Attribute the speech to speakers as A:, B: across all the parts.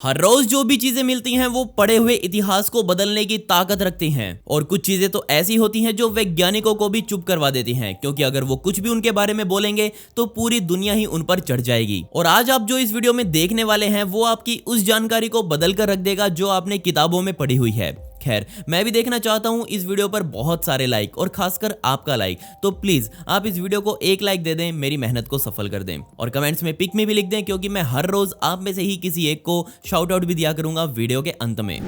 A: हर रोज जो भी चीजें मिलती हैं वो पड़े हुए इतिहास को बदलने की ताकत रखती हैं और कुछ चीजें तो ऐसी होती हैं जो वैज्ञानिकों को भी चुप करवा देती हैं, क्योंकि अगर वो कुछ भी उनके बारे में बोलेंगे तो पूरी दुनिया ही उन पर चढ़ जाएगी। और आज आप जो इस वीडियो में देखने वाले हैं वो आपकी उस जानकारी को बदल कर रख देगा जो आपने किताबों में पढ़ी हुई है। खैर, मैं भी देखना चाहता हूं इस वीडियो पर बहुत सारे लाइक और खासकर आपका लाइक, तो प्लीज आप इस वीडियो को एक लाइक दे दें, मेरी मेहनत को सफल कर दें और कमेंट्स में पिक में भी लिख दें, क्योंकि मैं हर रोज आप में से ही किसी एक को शाउट आउट भी दिया करूंगा वीडियो के अंत में।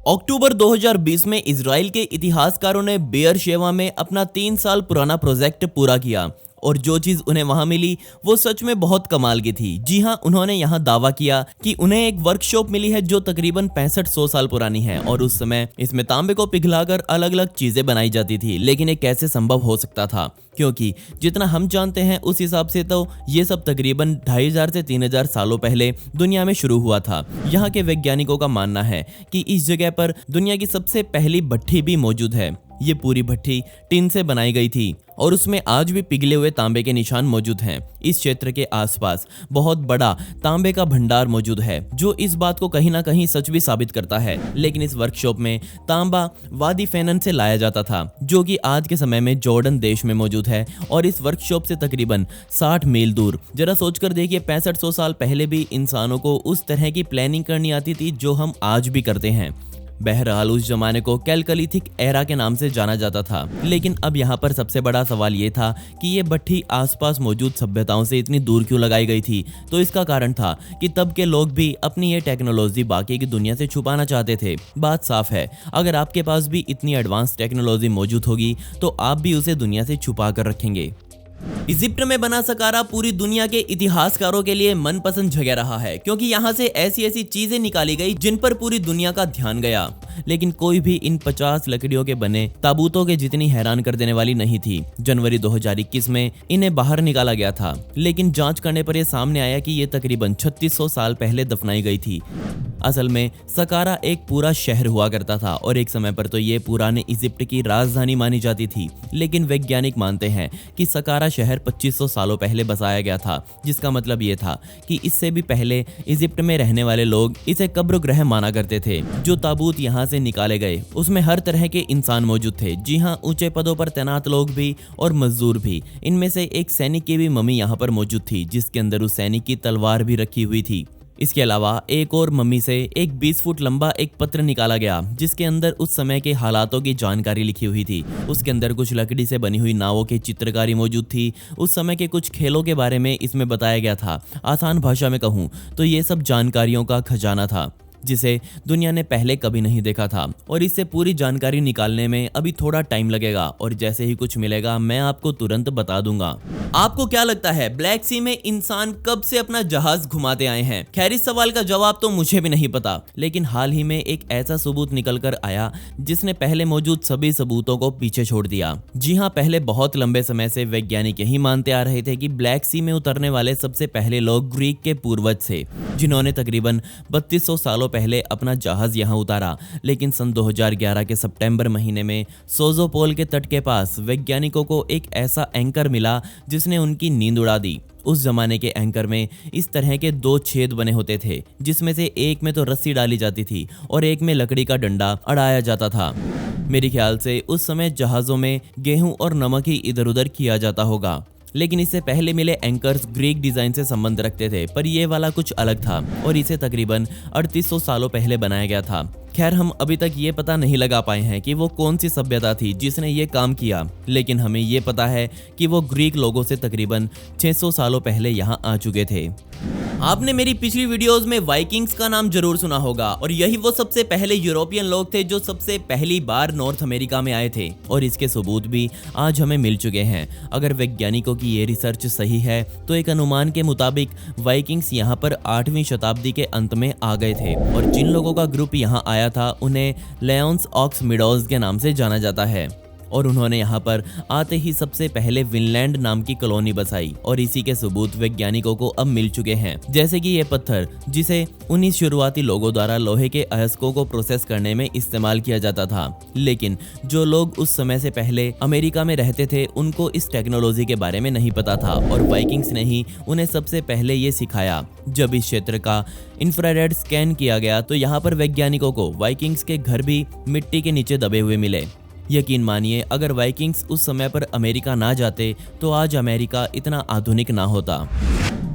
A: अक्टूबर 2020 में इजराइल के इतिहासकारों ने बेयर शेवा में अपना 3 साल पुराना प्रोजेक्ट पूरा किया और जो चीज उन्हें वहां मिली वो सच में बहुत कमाल की थी। जी हां, उन्होंने यहां दावा किया कि उन्हें एक वर्कशॉप मिली है जो तकरीबन 6500 साल पुरानी है और उस समय इसमें तांबे को पिघलाकर अलग अलग चीजें बनाई जाती थी। लेकिन ये कैसे संभव हो सकता था, क्योंकि जितना हम जानते हैं उस हिसाब से तो ये सब तकरीबन 2500 से 3000 सालों पहले दुनिया में शुरू हुआ था। यहाँ के वैज्ञानिकों का मानना है कि इस जगह पर दुनिया की सबसे पहली भट्ठी भी मौजूद है। ये पूरी भट्ठी टिन से बनाई गई थी और उसमें आज भी पिघले हुए तांबे के निशान मौजूद हैं। इस क्षेत्र के आसपास बहुत बड़ा तांबे का भंडार मौजूद है, जो इस बात को कहीं ना कहीं सच भी साबित करता है। लेकिन इस वर्कशॉप में तांबा वादी फेनन से लाया जाता था, जो कि आज के समय में जॉर्डन देश में मौजूद है और इस वर्कशॉप से तकरीबन 60 मील दूर। जरा सोचकर देखिए, 6500 साल पहले भी इंसानों को उस तरह की प्लानिंग करनी आती थी जो हम आज भी करते हैं। बहरहाल उस जमाने को कैलकलिथिक एरा के नाम से जाना जाता था। लेकिन अब यहाँ पर सबसे बड़ा सवाल ये था कि ये भट्ठी आसपास मौजूद सभ्यताओं से इतनी दूर क्यों लगाई गई थी। तो इसका कारण था कि तब के लोग भी अपनी ये टेक्नोलॉजी बाकी की दुनिया से छुपाना चाहते थे। बात साफ है, अगर आपके पास भी इतनी एडवांस टेक्नोलॉजी मौजूद होगी तो आप भी उसे दुनिया से छुपा कर रखेंगे। इजिप्ट में बना सकारा पूरी दुनिया के इतिहासकारों के लिए मनपसंद जगह रहा है, क्योंकि यहाँ से ऐसी ऐसी चीजें निकाली गई जिन पर पूरी दुनिया का ध्यान गया। लेकिन कोई भी इन 50 लकड़ियों के बने ताबूतों के जितनी हैरान कर देने वाली नहीं थी। जनवरी 2021 में इन्हें बाहर निकाला गया था, लेकिन जांच करने पर यह सामने आया कि ये तकरीबन 3600 साल पहले दफनाई गई थी। असल में सकारा एक पूरा शहर हुआ करता था और एक समय पर तो ये पुराने इजिप्ट की राजधानी मानी जाती थी। लेकिन वैज्ञानिक मानते हैं कि सकारा शहर 2500 सालों पहले बसाया गया था, जिसका मतलब ये था कि इससे भी पहले इजिप्ट में रहने वाले लोग इसे कब्र गृह माना करते थे। जो ताबूत यहाँ से निकाले गए उसमें हर तरह के इंसान मौजूद थे। जी हाँ, ऊंचे पदों पर तैनात लोग भी और मजदूर भी। इनमें से एक सैनिक की भी मम्मी यहाँ पर मौजूद थी, जिसके अंदर उस सैनिक की तलवार भी रखी हुई थी। इसके अलावा एक और मम्मी से एक 20 फुट लंबा एक पत्र निकाला गया, जिसके अंदर उस समय के हालातों की जानकारी लिखी हुई थी। उसके अंदर कुछ लकड़ी से बनी हुई नावों की चित्रकारी मौजूद थी। उस समय के कुछ खेलों के बारे में इसमें बताया गया था। आसान भाषा में कहूँ तो ये सब जानकारियों का खजाना था, जिसे दुनिया ने पहले कभी नहीं देखा था। और इससे पूरी जानकारी निकालने में अभी थोड़ा टाइम लगेगा और जैसे ही कुछ मिलेगा मैं आपको तुरंत बता दूंगा। आपको क्या लगता है, ब्लैक सी में इंसान कब से अपना जहाज घुमाते आए हैं? खैर, इस सवाल का जवाब तो मुझे भी नहीं पता, लेकिन हाल ही में एक ऐसा सबूत निकल कर आया जिसने पहले मौजूद सभी सबूतों को पीछे छोड़ दिया। जी हाँ, पहले बहुत लंबे समय से वैज्ञानिक यही मानते आ रहे थे कि ब्लैक सी में उतरने वाले सबसे पहले लोग ग्रीक के पूर्वज थे, जिन्होंने तकरीबन 3200 सालों पहले अपना जहाज यहां उतारा। लेकिन सन 2011 के सितंबर महीने में सोजोपोल के तट के पास वैज्ञानिकों को एक ऐसा एंकर मिला जिसने उनकी नींद उड़ा दी। उस जमाने के एंकर में इस तरह के 2 छेद बने होते थे, जिसमें से एक में तो रस्सी डाली जाती थी और एक में लकड़ी का डंडा अड़ाया जाता था। मेरे ख्याल से उस समय जहाजों में गेहूं और नमक ही इधर उधर किया जाता होगा। लेकिन इससे पहले मिले एंकर्स ग्रीक डिजाइन से संबंध रखते थे, पर ये वाला कुछ अलग था और इसे तकरीबन 3800 सालों पहले बनाया गया था। खैर, हम अभी तक ये पता नहीं लगा पाए हैं कि वो कौन सी सभ्यता थी जिसने ये काम किया, लेकिन हमें ये पता है कि वो ग्रीक लोगों से तकरीबन 600 सालों पहले यहाँ आ चुके थे। आपने मेरी पिछली वीडियोस में वाइकिंग्स का नाम जरूर सुना होगा और यही वो सबसे पहले यूरोपियन लोग थे जो सबसे पहली बार नॉर्थ अमेरिका में आए थे और इसके सबूत भी आज हमें मिल चुके हैं। अगर वैज्ञानिकों की ये रिसर्च सही है तो एक अनुमान के मुताबिक वाइकिंग्स यहाँ पर 8वीं शताब्दी के अंत में आ गए थे और जिन लोगों का ग्रुप यहाँ आया था उन्हें लेओन्स ऑक्स मिडोज के नाम से जाना जाता है। और उन्होंने यहाँ पर आते ही सबसे पहले विनलैंड नाम की कॉलोनी बसाई और इसी के सबूत वैज्ञानिकों को अब मिल चुके हैं, जैसे कि ये पत्थर जिसे उन्हीं शुरुआती लोगों द्वारा लोहे के अयस्कों को प्रोसेस करने में इस्तेमाल किया जाता था। लेकिन जो लोग उस समय से पहले अमेरिका में रहते थे उनको इस टेक्नोलॉजी के बारे में नहीं पता था और वाइकिंग्स ने ही उन्हें सबसे पहले ये सिखाया। जब इस क्षेत्र का इंफ्रारेड स्कैन किया गया तो यहाँ पर वैज्ञानिकों को वाइकिंग्स के घर भी मिट्टी के नीचे दबे हुए मिले। यकीन मानिए, अगर वाइकिंग्स उस समय पर अमेरिका ना जाते तो आज अमेरिका इतना आधुनिक ना होता।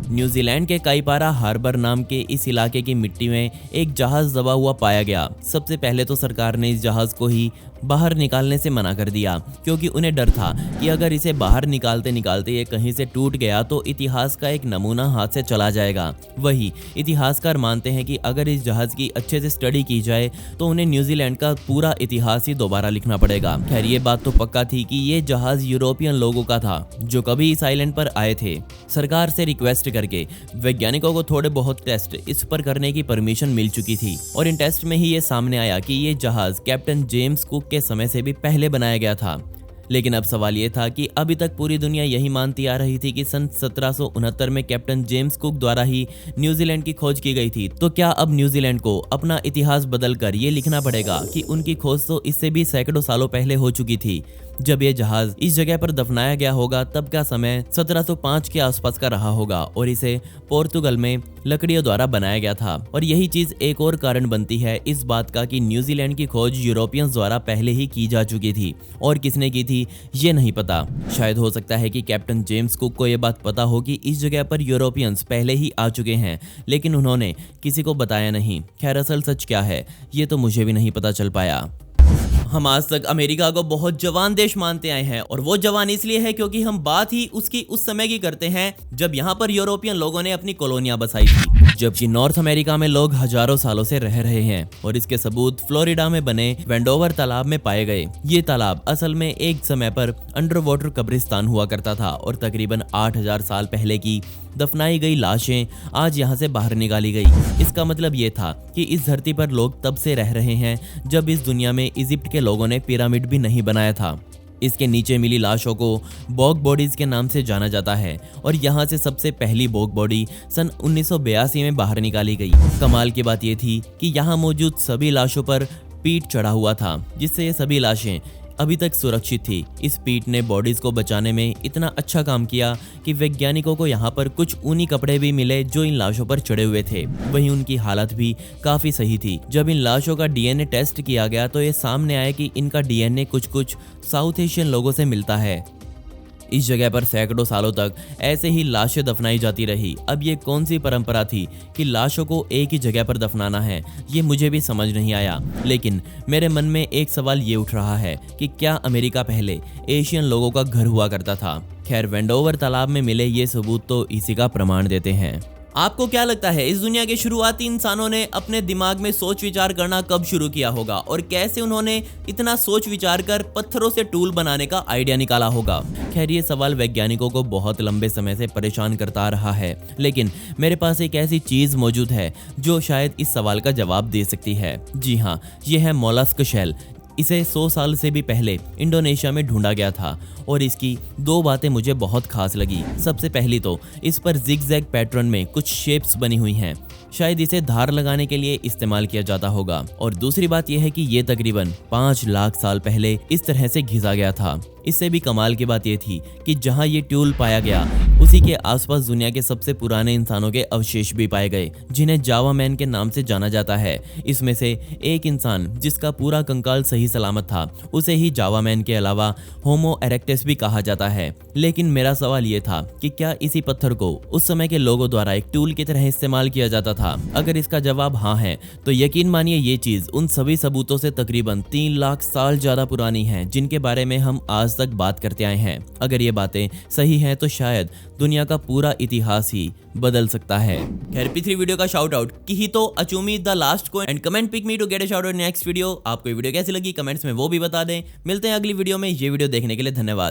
A: न्यूजीलैंड के काईपारा हार्बर नाम के इस इलाके की मिट्टी में एक जहाज दबा हुआ पाया गया। सबसे पहले तो सरकार ने इस जहाज को ही बाहर निकालने से मना कर दिया, क्योंकि उन्हें डर था कि अगर इसे बाहर निकालते निकालते ये कहीं से टूट गया तो इतिहास का एक नमूना हाथ से चला जाएगा। वही इतिहासकार मानते हैं कि अगर इस जहाज की अच्छे से स्टडी की जाए तो उन्हें न्यूजीलैंड का पूरा इतिहास ही दोबारा लिखना पड़ेगा। खैर, ये बात तो पक्का थी कि ये जहाज यूरोपियन लोगों का था जो कभी इस आइलैंड पर आए थे। सरकार से रिक्वेस्ट करके वैज्ञानिकों को थोड़े बहुत टेस्ट इस पर करने की परमिशन मिल चुकी थी और इन टेस्ट में ही ये सामने आया कि ये जहाज कैप्टन जेम्स कुक के समय से भी पहले बनाया गया था। लेकिन अब सवाल ये था कि अभी तक पूरी दुनिया यही मानती आ रही थी कि सन 1769 में कैप्टन जेम्स कुक द्वारा ही न्यूजीलैंड की खोज की गई थी। तो क्या अब न्यूजीलैंड को अपना इतिहास बदलकर ये लिखना पड़ेगा कि उनकी खोज तो इससे भी सैकड़ों सालों पहले हो चुकी थी? जब ये जहाज इस जगह पर दफनाया गया होगा तब का समय 1705 के आसपास का रहा होगा और इसे पोर्तुगल में लकड़ियों द्वारा बनाया गया था। और यही चीज एक और कारण बनती है इस बात का कि न्यूजीलैंड की खोज यूरोपियंस द्वारा पहले ही की जा चुकी थी और किसने की थी ये नहीं पता। शायद हो सकता है कि कैप्टन जेम्स कुक को यह बात पता हो कि इस जगह पर यूरोपियंस पहले ही आ चुके हैं, लेकिन उन्होंने किसी को बताया नहीं। खैर, असल सच क्या है ये तो मुझे भी नहीं पता चल पाया। हम आज तक अमेरिका को बहुत जवान देश मानते आए हैं और वो जवान इसलिए है क्योंकि हम बात ही उसकी उस समय की करते हैं जब यहाँ पर यूरोपियन लोगों ने अपनी कॉलोनियां बसाई थी, जबकि नॉर्थ अमेरिका में लोग हजारों सालों से रह रहे हैं। और इसके सबूत फ्लोरिडा में बने वेंडोवर तालाब में पाए गए। ये तालाब असल में एक समय पर अंडर वाटर कब्रिस्तान हुआ करता था और तकरीबन 8000 साल पहले की दफनाई गई लाशें आज यहाँ से बाहर निकाली गई। इसका मतलब ये था कि इस धरती पर लोग तब से रह रहे हैं जब इस दुनिया में इजिप्ट के लोगों ने पिरामिड भी नहीं बनाया था। इसके नीचे मिली लाशों को बॉग बॉडीज के नाम से जाना जाता है और यहाँ से सबसे पहली बॉग बॉडी सन 1982 में बाहर निकाली गई। कमाल की बात यह थी कि यहाँ मौजूद सभी लाशों पर पीठ चढ़ा हुआ था, जिससे ये सभी लाशें अभी तक सुरक्षित थी। इस पीठ ने बॉडीज को बचाने में इतना अच्छा काम किया कि वैज्ञानिकों को यहाँ पर कुछ ऊनी कपड़े भी मिले जो इन लाशों पर चढ़े हुए थे। वहीं उनकी हालत भी काफी सही थी। जब इन लाशों का डीएनए टेस्ट किया गया तो ये सामने आया कि इनका डीएनए कुछ साउथ एशियन लोगों से मिलता है। इस जगह पर सैकड़ों सालों तक ऐसे ही लाशें दफनाई जाती रही। अब ये कौन सी परंपरा थी कि लाशों को एक ही जगह पर दफनाना है, ये मुझे भी समझ नहीं आया। लेकिन मेरे मन में एक सवाल ये उठ रहा है कि क्या अमेरिका पहले एशियन लोगों का घर हुआ करता था? खैर, वेंडोवर तालाब में मिले ये सबूत तो इसी का प्रमाण देते हैं। आपको क्या लगता है इस दुनिया के शुरुआती इंसानों ने अपने दिमाग में सोच विचार करना कब शुरू किया होगा और कैसे उन्होंने इतना सोच विचार कर पत्थरों से टूल बनाने का आइडिया निकाला होगा? खैर, ये सवाल वैज्ञानिकों को बहुत लंबे समय से परेशान करता रहा है, लेकिन मेरे पास एक ऐसी चीज मौजूद है जो शायद इस सवाल का जवाब दे सकती है। जी हाँ, ये है मोलस्क शेल। इसे 100 साल से भी पहले इंडोनेशिया में ढूंढा गया था और इसकी दो बातें मुझे बहुत खास लगी। सबसे पहली तो इस पर जिगजैग पैटर्न में कुछ शेप्स बनी हुई हैं, शायद इसे धार लगाने के लिए इस्तेमाल किया जाता होगा। और दूसरी बात यह है कि ये तकरीबन 5 लाख साल पहले इस तरह से घिसा गया था। इससे भी कमाल की बात यह थी कि जहां ये ट्यूल पाया गया उसी के आसपास दुनिया के सबसे पुराने इंसानों के अवशेष भी पाए गए, जिन्हें जावा मैन के नाम से जाना जाता है। इसमें से एक इंसान जिसका पूरा कंकाल सही सलामत था, उसे ही जावा मैन के अलावा होमो इरेक्टस भी कहा जाता है। लेकिन मेरा सवाल ये था कि क्या इसी पत्थर को उस समय के लोगों द्वारा एक टूल की तरह इस्तेमाल किया जाता था? अगर इसका जवाब हाँ है तो यकीन मानिए ये चीज उन सभी सबूतों से तकरीबन 3 लाख साल ज्यादा पुरानी है जिनके बारे में हम आज तक बात करते आए हैं। अगर ये बातें सही हैं तो शायद दुनिया का पूरा इतिहास ही बदल सकता है। खैर, P3 वीडियो का शाउट आउट की तो अचूमी द लास्ट को and comment pick me to get a shout out next video. आपको ये वीडियो कैसी लगी कमेंट्स में वो भी बता दें। मिलते हैं अगली वीडियो में। ये वीडियो देखने के लिए धन्यवाद।